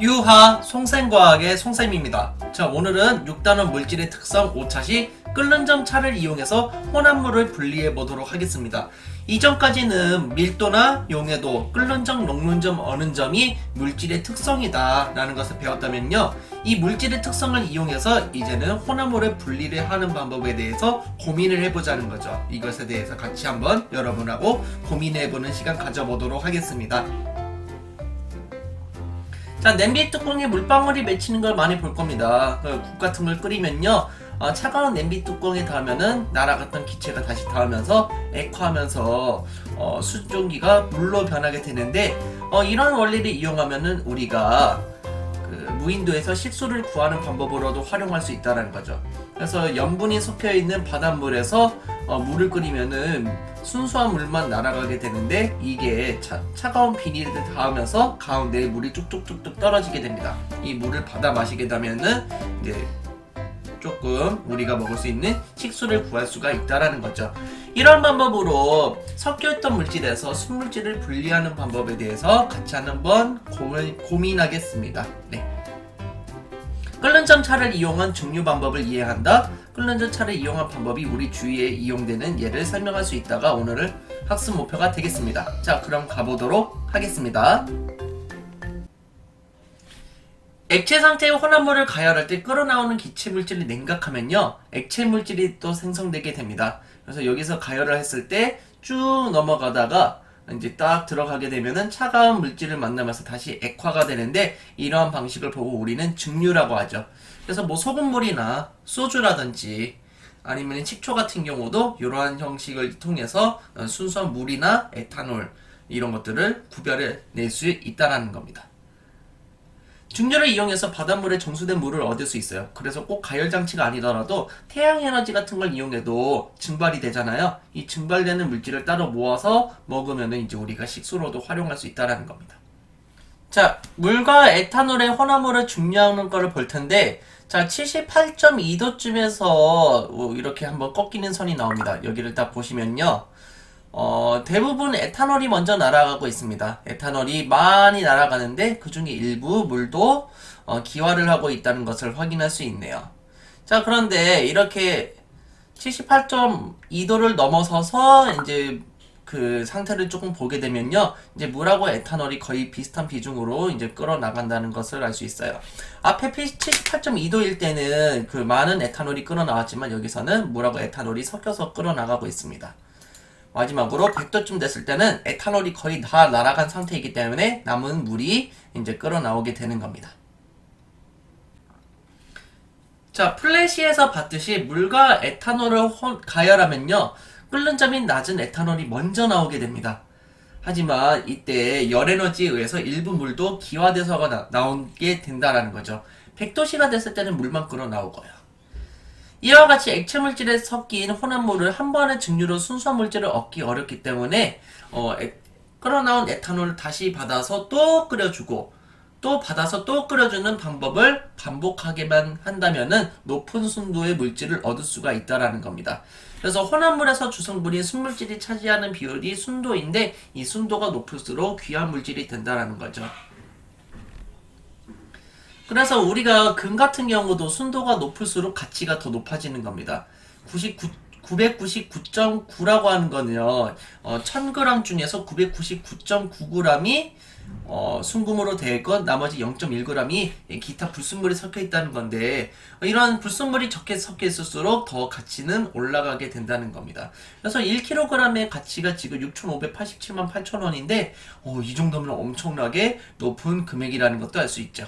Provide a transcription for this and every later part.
유하 송생과학의 송쌤입니다. 자, 오늘은 6단원 물질의 특성 5차시 끓는 점 차를 이용해서 혼합물을 분리해 보도록 하겠습니다. 이전까지는 밀도나 용해도, 끓는 점, 녹는 점, 어는 점이 물질의 특성이다 라는 것을 배웠다면요, 이 물질의 특성을 이용해서 이제는 혼합물을 분리를 하는 방법에 대해서 고민을 해보자는 거죠. 이것에 대해서 같이 한번 여러분하고 고민해보는 시간 가져보도록 하겠습니다. 자, 냄비 뚜껑에 물방울이 맺히는 걸 많이 볼 겁니다. 국 같은 걸 끓이면요, 차가운 냄비 뚜껑에 닿으면은 날아갔던 기체가 다시 닿으면서 액화하면서 수증기가 물로 변하게 되는데, 이런 원리를 이용하면은 우리가 무인도에서 식수를 구하는 방법으로도 활용할 수 있다는 거죠. 그래서 염분이 섞여있는 바닷물에서 물을 끓이면은 순수한 물만 날아가게 되는데, 이게 차가운 비닐을 닿으면서 가운데에 물이 뚝뚝뚝뚝 떨어지게 됩니다. 이 물을 받아 마시게 되면은 이제 조금 우리가 먹을 수 있는 식수를 구할 수가 있다라는 거죠. 이런 방법으로 섞여있던 물질에서 순물질을 분리하는 방법에 대해서 같이 한번 고민하겠습니다. 네. 끓는 점 차를 이용한 증류 방법을 이해한다. 끓는 점 차를 이용한 방법이 우리 주위에 이용되는 예를 설명할 수 있다가 오늘의 학습 목표가 되겠습니다. 자, 그럼 가보도록 하겠습니다. 액체 상태의 혼합물을 가열할 때 끓어나오는 기체 물질을 냉각하면요, 액체 물질이 또 생성되게 됩니다. 그래서 여기서 가열을 했을 때 쭉 넘어가다가 이제 딱 들어가게 되면은 차가운 물질을 만나면서 다시 액화가 되는데, 이러한 방식을 보고 우리는 증류라고 하죠. 그래서 뭐 소금물이나 소주라든지 아니면 식초 같은 경우도 이러한 형식을 통해서 순수한 물이나 에탄올 이런 것들을 구별해 낼 수 있다는 겁니다. 증류를 이용해서 바닷물에 정수된 물을 얻을 수 있어요. 그래서 꼭 가열장치가 아니더라도 태양에너지 같은 걸 이용해도 증발이 되잖아요. 이 증발되는 물질을 따로 모아서 먹으면 이제 우리가 식수로도 활용할 수 있다는 겁니다. 자, 물과 에탄올의 혼합물을 증류하는 거를 볼 텐데, 자, 78.2도쯤에서 이렇게 한번 꺾이는 선이 나옵니다. 여기를 딱 보시면요, 대부분 에탄올이 먼저 날아가고 있습니다. 에탄올이 많이 날아가는데 그 중에 일부 물도 기화를 하고 있다는 것을 확인할 수 있네요. 자, 그런데 이렇게 78.2도를 넘어서서 이제 그 상태를 조금 보게 되면요, 이제 물하고 에탄올이 거의 비슷한 비중으로 이제 끌어나간다는 것을 알 수 있어요. 앞에 78.2도일 때는 그 많은 에탄올이 끌어나왔지만 여기서는 물하고 에탄올이 섞여서 끌어나가고 있습니다. 마지막으로 100도쯤 됐을 때는 에탄올이 거의 다 날아간 상태이기 때문에 남은 물이 이제 끌어나오게 되는 겁니다. 자, 플래시에서 봤듯이 물과 에탄올을 가열하면요, 끓는 점이 낮은 에탄올이 먼저 나오게 됩니다. 하지만 이때 열에너지에 의해서 일부 물도 기화돼서가 나오게 된다라는 거죠. 100도씨가 됐을 때는 물만 끌어나오고요. 이와 같이 액체 물질에 섞인 혼합물을 한 번의 증류로 순수한 물질을 얻기 어렵기 때문에 끓어나온 에탄올을 다시 받아서 또 끓여주고 또 받아서 또 끓여주는 방법을 반복하게만 한다면은 높은 순도의 물질을 얻을 수가 있다라는 겁니다. 그래서 혼합물에서 주성분인 순물질이 차지하는 비율이 순도인데, 이 순도가 높을수록 귀한 물질이 된다라는 거죠. 그래서 우리가 금 같은 경우도 순도가 높을수록 가치가 더 높아지는 겁니다. 999.9라고 하는 거는요, 1000g 중에서 999.9g이 순금으로 되어 있고 나머지 0.1g이 기타 불순물이 섞여 있다는 건데, 이런 불순물이 적게 섞여 있을수록 더 가치는 올라가게 된다는 겁니다. 그래서 1kg의 가치가 지금 6,587만 8천원인데 이 정도면 엄청나게 높은 금액이라는 것도 알 수 있죠.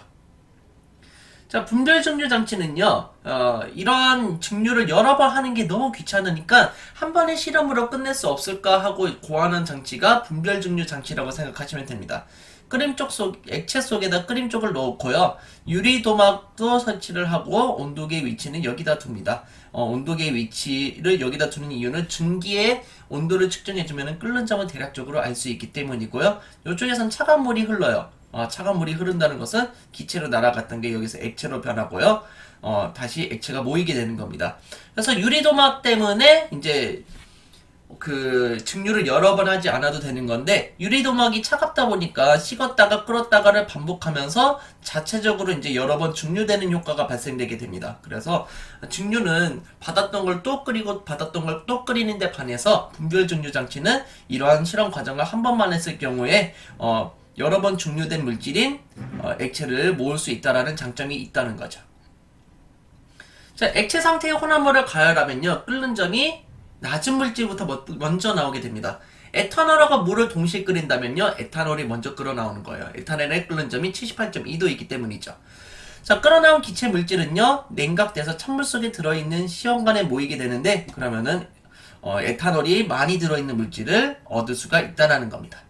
자, 분별 증류 장치는요, 이러한 증류를 여러 번 하는 게 너무 귀찮으니까 한 번의 실험으로 끝낼 수 없을까 하고 고안한 장치가 분별 증류 장치라고 생각하시면 됩니다. 액체 속에다 끓임 쪽을 넣고요, 유리 도막도 설치를 하고 온도계 위치는 여기다 둡니다. 온도계 위치를 여기다 두는 이유는 증기의 온도를 측정해주면 끓는 점을 대략적으로 알 수 있기 때문이고요. 이쪽에선 차가운 물이 흘러요. 차가운 물이 흐른다는 것은 기체로 날아갔던 게 여기서 액체로 변하고요, 다시 액체가 모이게 되는 겁니다. 그래서 유리도막 때문에 이제 그 증류를 여러 번 하지 않아도 되는 건데, 유리도막이 차갑다 보니까 식었다가 끓었다가를 반복하면서 자체적으로 이제 여러 번 증류되는 효과가 발생되게 됩니다. 그래서 증류는 받았던 걸 또 끓이고 받았던 걸 또 끓이는데 반해서 분별 증류 장치는 이러한 실험 과정을 한 번만 했을 경우에 여러 번 증류된 물질인 액체를 모을 수 있다라는 장점이 있다는 거죠. 자, 액체 상태의 혼합물을 가열하면요, 끓는 점이 낮은 물질부터 먼저 나오게 됩니다. 에탄올하고 물을 동시에 끓인다면요, 에탄올이 먼저 끓어 나오는 거예요. 에탄올의 끓는 점이 78.2도이기 때문이죠. 자, 끓어 나온 기체 물질은요, 냉각돼서 찬물 속에 들어있는 시험관에 모이게 되는데, 그러면은 에탄올이 많이 들어있는 물질을 얻을 수가 있다는 겁니다.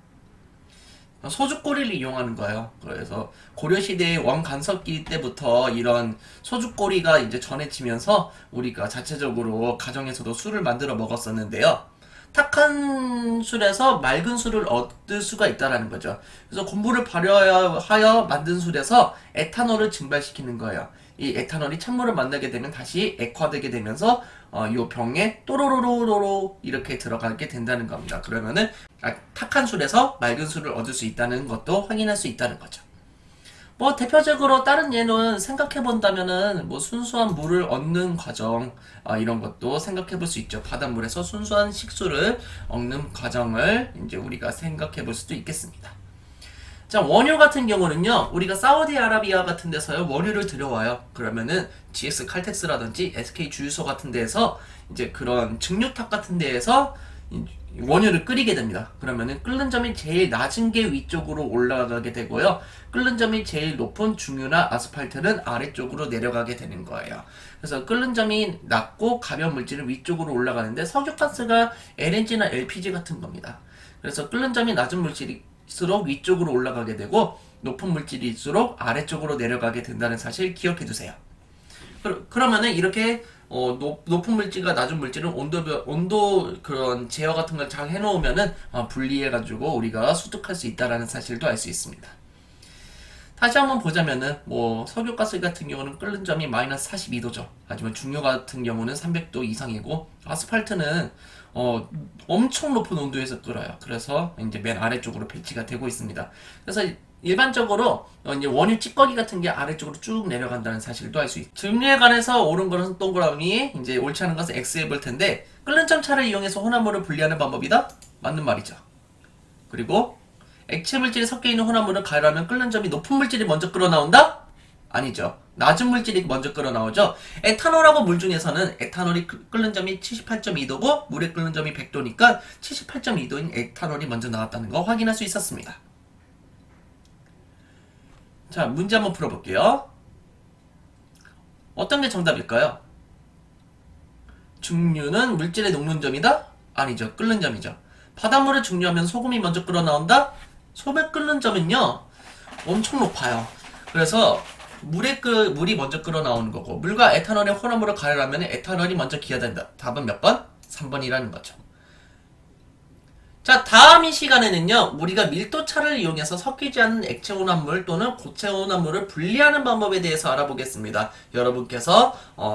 소주꼬리를 이용하는 거예요. 그래서 고려시대의 원간섭기 때부터 이런 소주꼬리가 이제 전해지면서 우리가 자체적으로 가정에서도 술을 만들어 먹었었는데요. 탁한 술에서 맑은 술을 얻을 수가 있다는 거죠. 그래서 공부를 발효하여 만든 술에서 에탄올을 증발시키는 거예요. 이 에탄올이 찬물을 만나게 되면 다시 액화되게 되면서 요 병에 또로로로로로 이렇게 들어가게 된다는 겁니다. 그러면은 탁한 술에서 맑은 술을 얻을 수 있다는 것도 확인할 수 있다는 거죠. 뭐 대표적으로 다른 예는 생각해 본다면은 뭐 순수한 물을 얻는 과정, 이런 것도 생각해 볼 수 있죠. 바닷물에서 순수한 식수를 얻는 과정을 이제 우리가 생각해 볼 수도 있겠습니다. 자, 원유 같은 경우는요, 우리가 사우디아라비아 같은 데서요, 원유를 들여와요. 그러면은 GX 칼텍스라든지 SK 주유소 같은 데에서 이제 그런 증류탑 같은 데에서 원유를 끓이게 됩니다. 그러면은 끓는 점이 제일 낮은 게 위쪽으로 올라가게 되고요, 끓는 점이 제일 높은 중유나 아스팔트는 아래쪽으로 내려가게 되는 거예요. 그래서 끓는 점이 낮고 가벼운 물질은 위쪽으로 올라가는데, 석유가스가 LNG나 LPG 같은 겁니다. 그래서 끓는 점이 낮은 물질일수록 위쪽으로 올라가게 되고, 높은 물질일수록 아래쪽으로 내려가게 된다는 사실 기억해 두세요. 그러면은 이렇게 높은 물질과 낮은 물질은 온도 그런 제어 같은 걸 잘 해놓으면은 분리해가지고 우리가 수득할 수 있다라는 사실도 알 수 있습니다. 다시 한번 보자면은 뭐 석유가스 같은 경우는 끓는 점이 마이너스 42도죠. 하지만 중유 같은 경우는 300도 이상이고, 아스팔트는 엄청 높은 온도에서 끓어요. 그래서 이제 맨 아래쪽으로 배치가 되고 있습니다. 그래서 일반적으로 이제 원유 찌꺼기 같은 게 아래쪽으로 쭉 내려간다는 사실도 알 수 있죠. 증류에 관해서 옳은 것은 동그라미, 이제 옳지 않은 것은 X해 볼 텐데, 끓는 점 차를 이용해서 혼합물을 분리하는 방법이다? 맞는 말이죠. 그리고 액체 물질이 섞여 있는 혼합물을 가열하면 끓는 점이 높은 물질이 먼저 끓어 나온다? 아니죠. 낮은 물질이 먼저 끓어 나오죠. 에탄올하고 물 중에서는 에탄올이 끓는 점이 78.2도고 물의 끓는 점이 100도니까 78.2도인 에탄올이 먼저 나왔다는 거 확인할 수 있었습니다. 자, 문제 한번 풀어볼게요. 어떤 게 정답일까요? 증류는 물질의 녹는 점이다? 아니죠. 끓는 점이죠. 바닷물을 증류하면 소금이 먼저 끓어 나온다? 소금의 끓는 점은요, 엄청 높아요. 그래서 물이 먼저 끓어 나오는 거고, 물과 에탄올의 혼합물을 가열하면 에탄올이 먼저 기화된다. 답은 몇 번? 3번이라는 거죠. 자, 다음 이 시간에는요, 우리가 밀도차를 이용해서 섞이지 않는 액체 혼합물 또는 고체 혼합물을 분리하는 방법에 대해서 알아보겠습니다. 여러분께서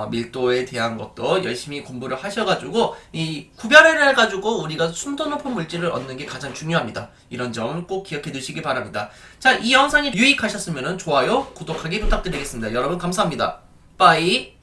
밀도에 대한 것도 열심히 공부를 하셔가지고 이 구별을 해가지고 우리가 순도 높은 물질을 얻는 게 가장 중요합니다. 이런 점 꼭 기억해 두시기 바랍니다. 자, 이 영상이 유익하셨으면 좋아요, 구독하기 부탁드리겠습니다. 여러분 감사합니다. 빠이.